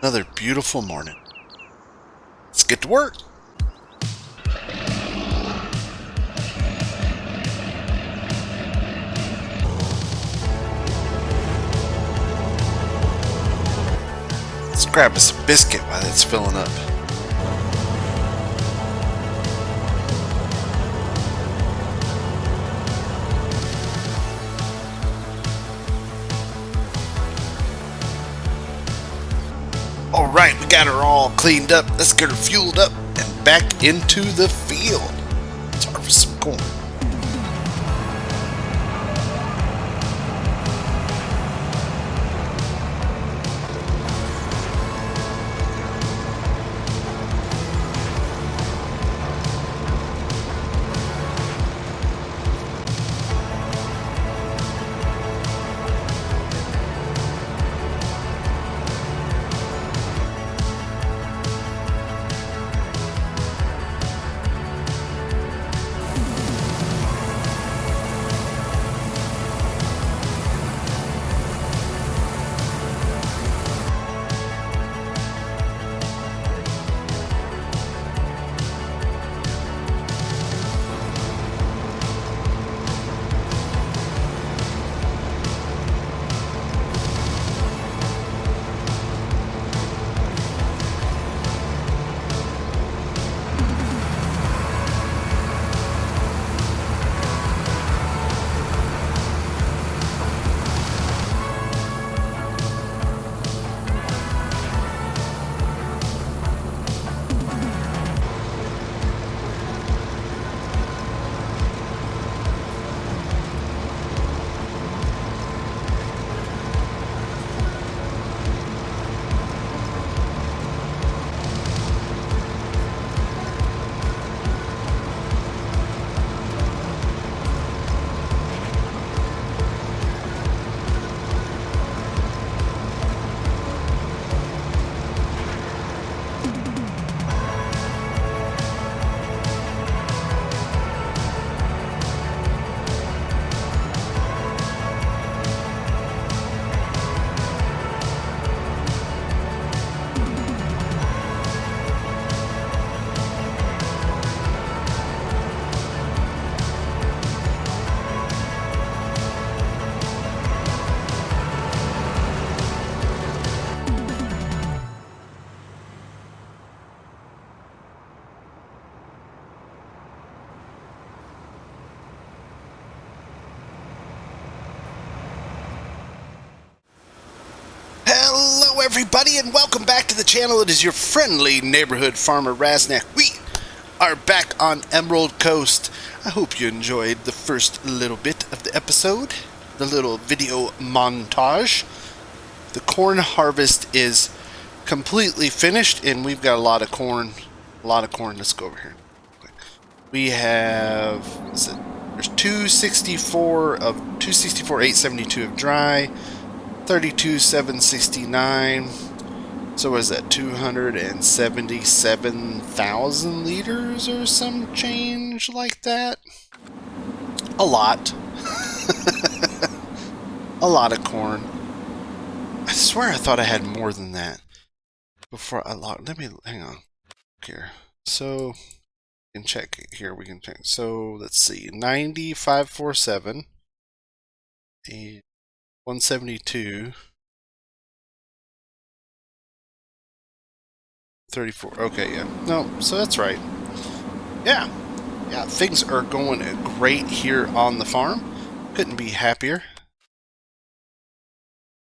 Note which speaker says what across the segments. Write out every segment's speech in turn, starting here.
Speaker 1: Another beautiful morning. Let's get to work. Let's grab us a biscuit while it's filling up. Alright, we got her all cleaned up. Let's get her fueled up and back into the field. Let's harvest some corn. Hello everybody and welcome back to the channel. It is your friendly neighborhood farmer Raznac. We are back on Emerald Coast. I hope you enjoyed the first little bit of the episode, the little video montage. The corn harvest is completely finished and we've got a lot of corn. Let's go over here. We have, there's 264 of 872 of dry. 32,769. So what is that? 277,000 liters or some change like that. A lot. A lot of corn. I swear I thought I had more than that before I logged. Let me hang on here. So we can check it here. We can check. So let's see. 9547 and 172 34. Okay, yeah. No, so that's right. Yeah, things are going great here on the farm. Couldn't be happier.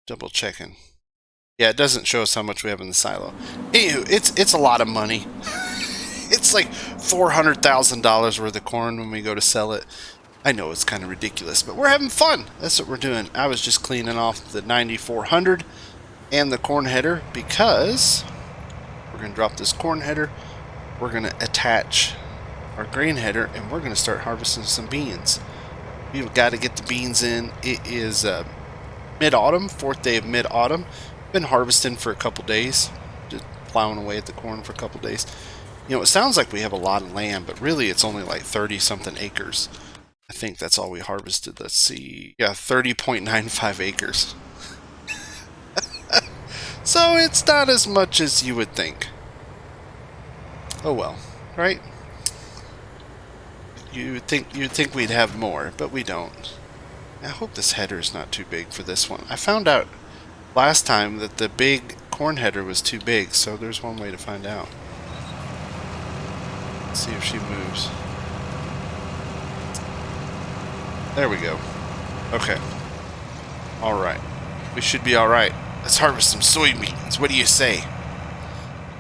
Speaker 1: Double checking. Yeah, it doesn't show us how much we have in the silo. Anywho, it's a lot of money. It's like $400,000 worth of corn when we go to sell it. I know it's kind of ridiculous, but we're having fun. That's what we're doing. I was just cleaning off the 9400 and the corn header because we're going to drop this corn header. We're going to attach our grain header and we're going to start harvesting some beans. We've got to get the beans in. It is mid-autumn, 4th day of mid-autumn. Been harvesting for a couple days, just plowing away at the corn for a couple days. You know, it sounds like we have a lot of land, but really it's only like 30-something acres. I think that's all we harvested. Let's see. Yeah, 30.95 acres. So it's not as much as you would think. Oh well, right? You'd think we'd have more, but we don't. I hope this header is not too big for this one. I found out last time that the big corn header was too big, so there's one way to find out. Let's see if she moves. There we go. Okay. Alright. We should be alright. Let's harvest some soybeans. What do you say?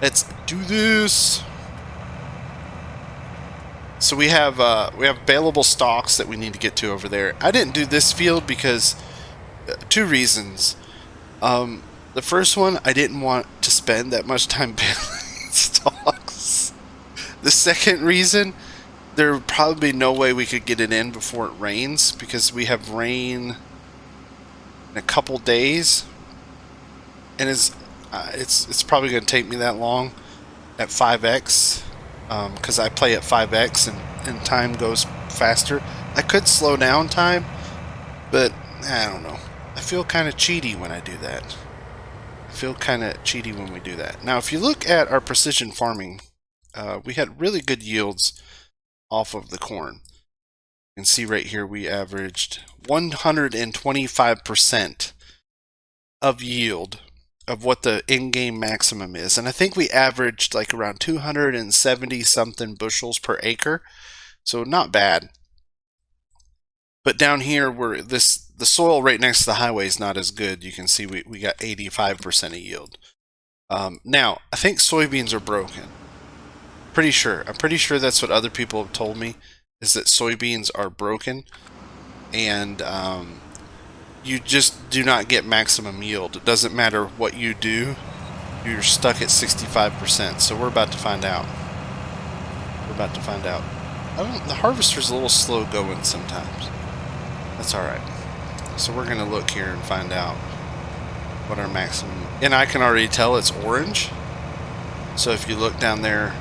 Speaker 1: Let's do this. So we have available stalks that we need to get to over there. I didn't do this field because two reasons. The first one, I didn't want to spend that much time baling stalks. The second reason, there would probably be no way we could get it in before it rains because we have rain in a couple days, and it's probably going to take me that long at 5x because I play at 5x and time goes faster. I could slow down time, but I don't know. I feel kind of cheaty when I do that. Now, if you look at our precision farming, we had really good yields off of the corn. You can see right here we averaged 125% of yield of what the in-game maximum is, and I think we averaged like around 270 something bushels per acre, so not bad. But down here, the soil right next to the highway is not as good. You can see we got 85% of yield. Now, I think soybeans are broken. I'm pretty sure that's what other people have told me, is that soybeans are broken, and you just do not get maximum yield. It doesn't matter what you do, you're stuck at 65%. So we're about to find out. The harvester's a little slow going sometimes. That's alright. So we're going to look here and find out what our maximum... And I can already tell it's orange. So if you look down there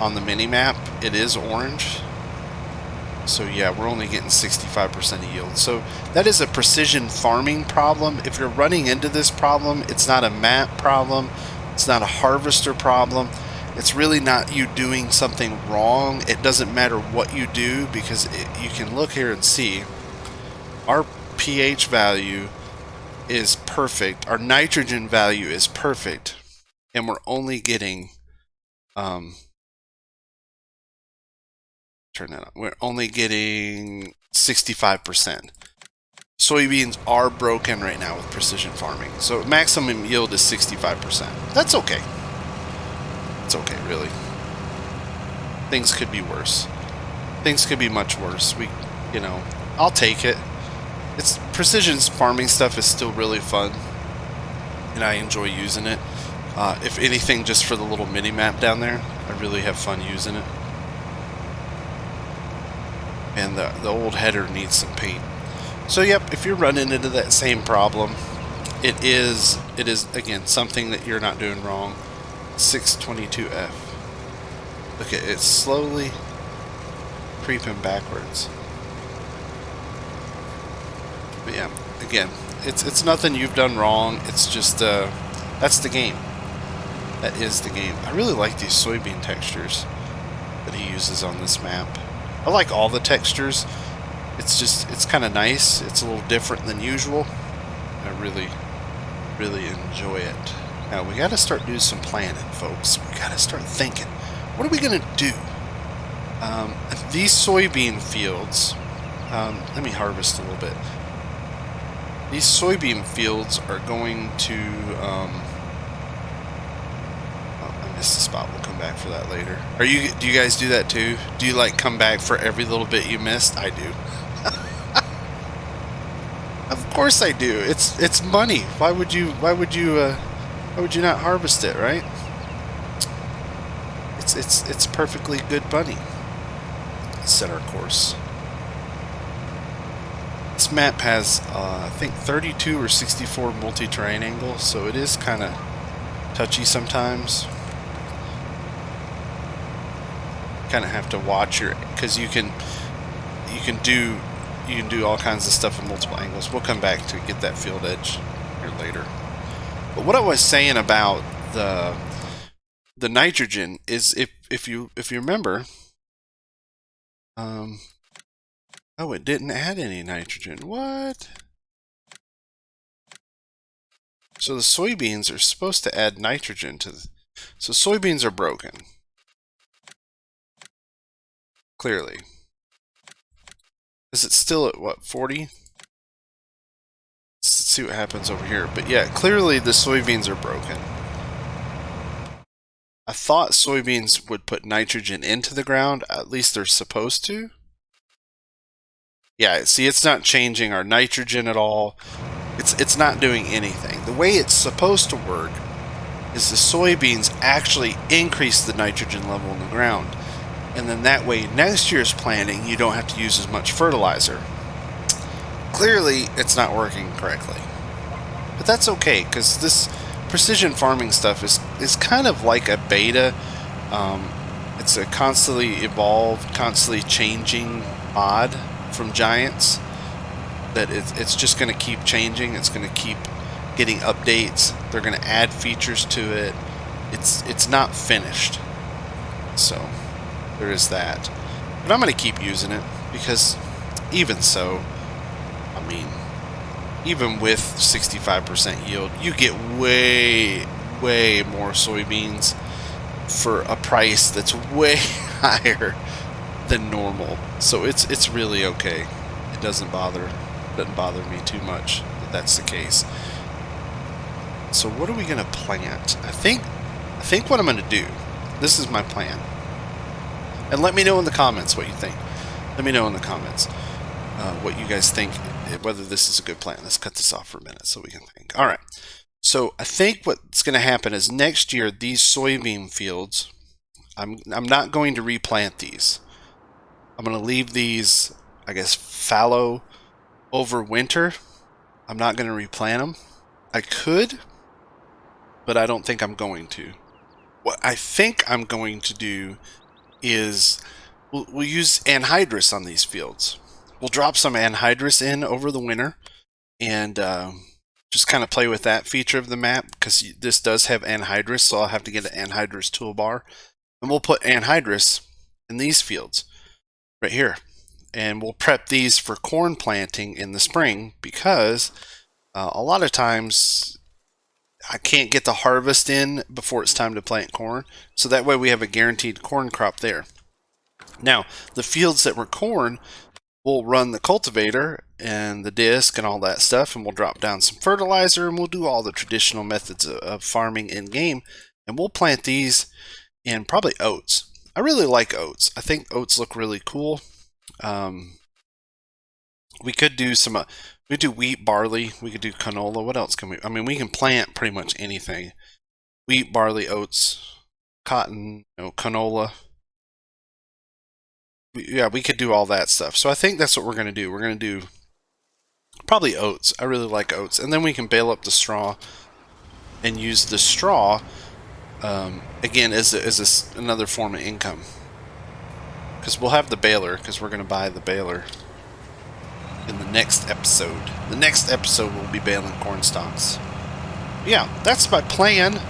Speaker 1: on the mini-map, it is orange. So yeah, we're only getting 65% of yield. So that is a precision farming problem. If you're running into this problem, it's not a map problem. It's not a harvester problem. It's really not you doing something wrong. It doesn't matter what you do, because you can look here and see our pH value is perfect. Our nitrogen value is perfect. And we're only getting... turn that on. We're only getting 65%. Soybeans are broken right now with precision farming. So maximum yield is 65%. That's okay. It's okay, really. Things could be worse. Things could be much worse. I'll take it. It's precision farming stuff is still really fun, and I enjoy using it. If anything, just for the little mini map down there, I really have fun using it. And the old header needs some paint. So yep, if you're running into that same problem, it is again something that you're not doing wrong. 622F. Look at it slowly creeping backwards. But yeah, again, it's nothing you've done wrong. It's just that's the game. That is the game. I really like these soybean textures that he uses on this map. I like all the textures. It's kind of nice. It's a little different than usual. I really enjoy it. Now we got to start doing some planning, folks. We got to start thinking. What are we gonna do? These soybean fields. Let me harvest a little bit. These soybean fields are going to. I missed the spot. We'll come back for that later. Do you guys do that too? Do you like come back for every little bit you missed? I do. Of course I do. It's money. Why would you not harvest it, right? It's perfectly good money. Let's set our course. This map has I think 32 or 64 multi-terrain angles, so it is kind of touchy sometimes. Kind of have to watch because you can do all kinds of stuff in multiple angles. We'll come back to get that field edge here later. But what I was saying about the nitrogen is if you remember, oh, it didn't add any nitrogen. What? So the soybeans are supposed to add nitrogen to the, so soybeans are broken. Clearly. Is it still at what, 40? Let's see what happens over here. But yeah, clearly the soybeans are broken. I thought soybeans would put nitrogen into the ground. At least they're supposed to. Yeah, see, it's not changing our nitrogen at all. It's not doing anything. The way it's supposed to work is the soybeans actually increase the nitrogen level in the ground. And then that way, next year's planting, you don't have to use as much fertilizer. Clearly, it's not working correctly. But that's okay, because this precision farming stuff is kind of like a beta. It's a constantly evolved, constantly changing mod from Giants. That it's just going to keep changing. It's going to keep getting updates. They're going to add features to it. It's not finished. So there is that. But I'm going to keep using it because even so, I mean, even with 65% yield, you get way more soybeans for a price that's way higher than normal. So it's really okay. It doesn't bother me too much that that's the case. So what are we going to plant? I think what I'm going to do, this is my plan. And let me know in the comments what you think. Let me know in the comments what you guys think, whether this is a good plan. Let's cut this off for a minute so we can think. All right. So I think what's going to happen is next year, these soybean fields, I'm not going to replant these. I'm going to leave these, I guess, fallow over winter. I'm not going to replant them. I could, but I don't think I'm going to. What I think I'm going to do is we'll use anhydrous on these fields. We'll drop some anhydrous in over the winter and just kind of play with that feature of the map because this does have anhydrous, so I'll have to get an anhydrous toolbar. And we'll put anhydrous in these fields right here. And we'll prep these for corn planting in the spring because a lot of times I can't get the harvest in before it's time to plant corn. So that way we have a guaranteed corn crop there. Now, the fields that were corn, we'll run the cultivator and the disc and all that stuff, and we'll drop down some fertilizer, and we'll do all the traditional methods of farming in game, and we'll plant these in probably oats. I really like oats. I think oats look really cool. We could do some, we could do wheat, barley, we could do canola. What else can we, I mean, we can plant pretty much anything. Wheat, barley, oats, cotton, canola. Yeah, we could do all that stuff. So I think that's what we're going to do. We're going to do probably oats. I really like oats. And then we can bale up the straw and use the straw, again, as another form of income. Because we'll have the baler, because we're going to buy the baler in the next episode. The next episode we'll be baling corn stalks. Yeah, that's my plan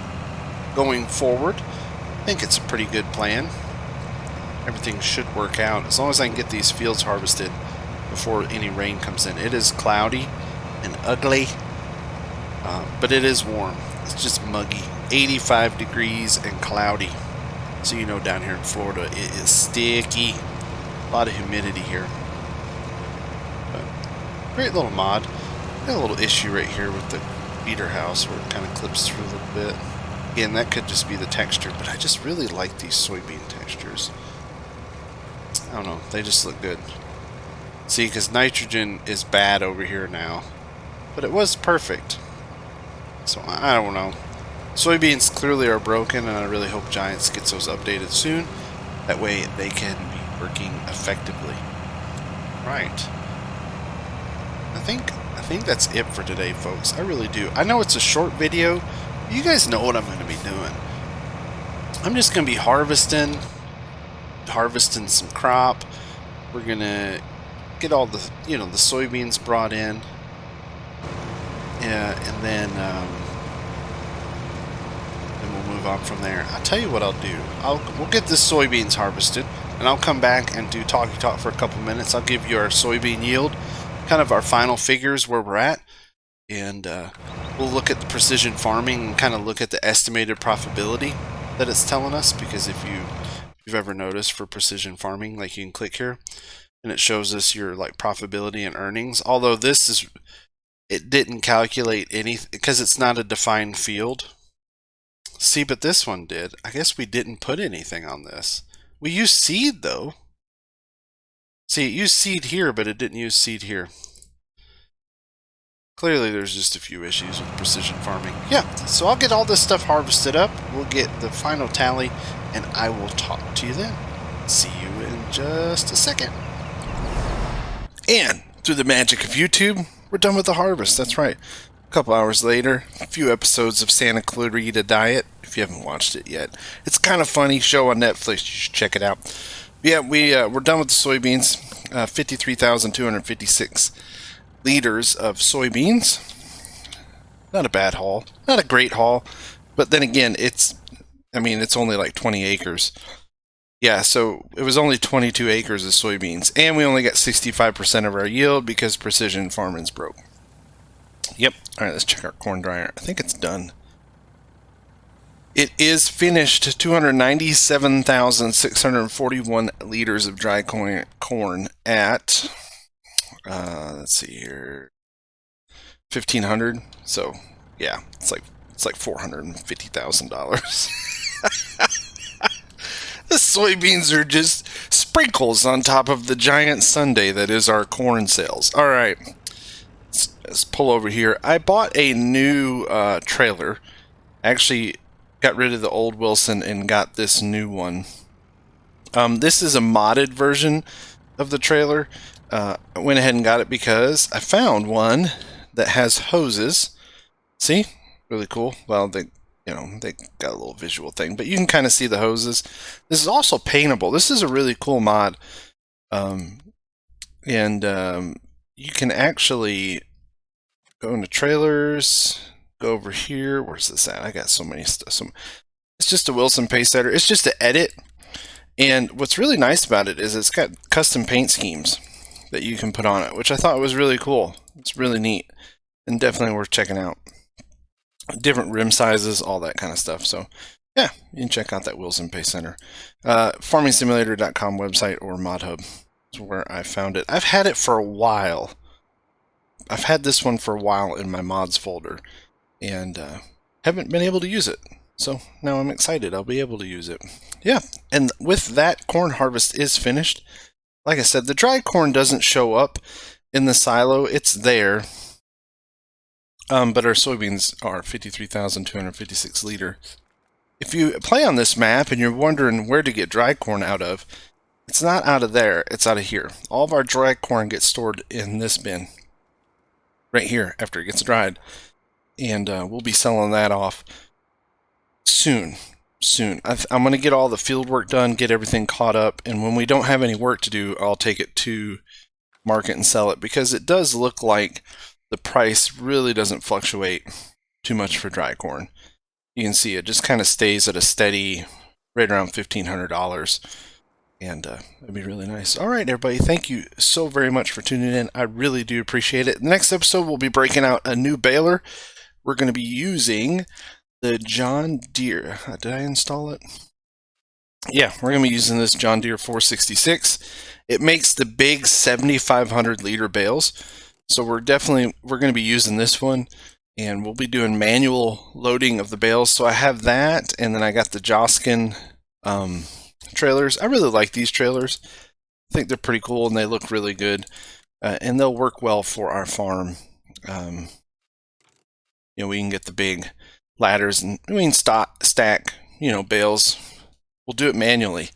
Speaker 1: going forward. I think it's a pretty good plan. Everything should work out as long as I can get these fields harvested before any rain comes in. It is cloudy and ugly, but it is warm. It's just muggy. 85 degrees and cloudy. So you know down here in Florida it is sticky. A lot of humidity here. But great little mod. Got a little issue right here with the feeder house where it kind of clips through a little bit. Again, that could just be the texture, but I just really like these soybean textures. I don't know, they just look good. See, because nitrogen is bad over here now. But it was perfect. So, I don't know. Soybeans clearly are broken, and I really hope Giants gets those updated soon. That way they can be working effectively. Right. I think that's it for today, folks. I really do. I know it's a short video. You guys know what I'm going to be doing. I'm just going to be harvesting some crop. We're going to get all the, the soybeans brought in. Yeah, and then we'll move on from there. I'll tell you what I'll do. We'll get this soybeans harvested, and I'll come back and do talky talk for a couple minutes. I'll give you our soybean yield, kind of our final figures where we're at, and we'll look at the precision farming and kind of look at the estimated profitability that it's telling us, because if you've ever noticed for precision farming, like you can click here and it shows us your like profitability and earnings, although it didn't calculate anything because it's not a defined field. See, but this one did. I guess we didn't put anything on this. We used seed though. See, it used seed here, but it didn't use seed here. Clearly there's just a few issues with precision farming. Yeah, so I'll get all this stuff harvested up. We'll get the final tally, and I will talk to you then. See you in just a second. And through the magic of YouTube, we're done with the harvest. That's right. A couple hours later, a few episodes of Santa Clarita Diet, if you haven't watched it yet. It's kind of funny show on Netflix. You should check it out. Yeah, we're done with the soybeans. 53,256 liters of soybeans. Not a bad haul. Not a great haul. But then again, it's only like 20 acres. Yeah, so it was only 22 acres of soybeans. And we only got 65% of our yield because precision farming's broke. Yep. All right, let's check our corn dryer. I think it's done. It is finished. 297,641 liters of dry corn at, let's see here, 1,500. So yeah, it's like $450,000. The soybeans are just sprinkles on top of the giant sundae that is our corn sales. All right, let's pull over here. I bought a new trailer. Actually, got rid of the old Wilson and got this new one. This is a modded version of the trailer. I went ahead and got it because I found one that has hoses. See? Really cool. Well, they got a little visual thing, but you can kind of see the hoses. This is also paintable. This is a really cool mod. You can actually go into trailers, go over here. Where's this at? I got so many stuff. It's just a Wilson pace setter. It's just to edit. And what's really nice about it is it's got custom paint schemes that you can put on it, which I thought was really cool. It's really neat and definitely worth checking out. Different rim sizes, all that kind of stuff. So yeah, you can check out that Wilson Pace Center. Farmingsimulator.com website or ModHub is where I found it. I've had it for a while. I've had this one for a while in my mods folder and haven't been able to use it. So now I'm excited. I'll be able to use it. Yeah, and with that, corn harvest is finished. Like I said, the dry corn doesn't show up in the silo. It's there. But our soybeans are 53,256 liters. If you play on this map and you're wondering where to get dry corn out of, it's not out of there, it's out of here. All of our dry corn gets stored in this bin. Right here, after it gets dried. And we'll be selling that off soon. I'm going to get all the field work done, get everything caught up, and when we don't have any work to do, I'll take it to market and sell it, because it does look like the price really doesn't fluctuate too much for dry corn. You can see it just kind of stays at a steady right around $1,500, and it'd be really nice. All right, everybody, thank you so very much for tuning in. I really do appreciate it. The next episode, we'll be breaking out a new baler. We're going to be using the John Deere. Did I install it? Yeah, we're going to be using this John Deere 466. It makes the big 7,500 liter bales. So we're going to be using this one, and we'll be doing manual loading of the bales. So I have that, and then I got the Joskin trailers. I really like these trailers. I think they're pretty cool, and they look really good, and they'll work well for our farm. We can get the big ladders, and we can stack, bales. We'll do it manually.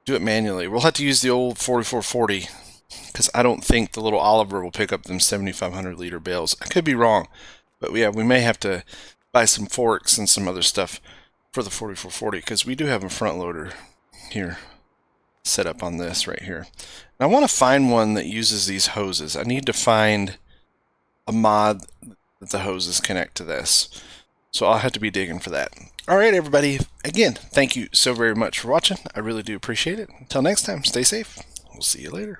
Speaker 1: We'll have to use the old 4440. Because I don't think the little Oliver will pick up them 7,500 liter bales. I could be wrong, but yeah, we may have to buy some forks and some other stuff for the 4440, because we do have a front loader here set up on this right here. And I want to find one that uses these hoses. I need to find a mod that the hoses connect to this.
Speaker 2: So I'll have to be digging for that. All right, everybody. Again, thank you so very much for watching. I really do appreciate it. Until next time, stay safe. We'll see you later.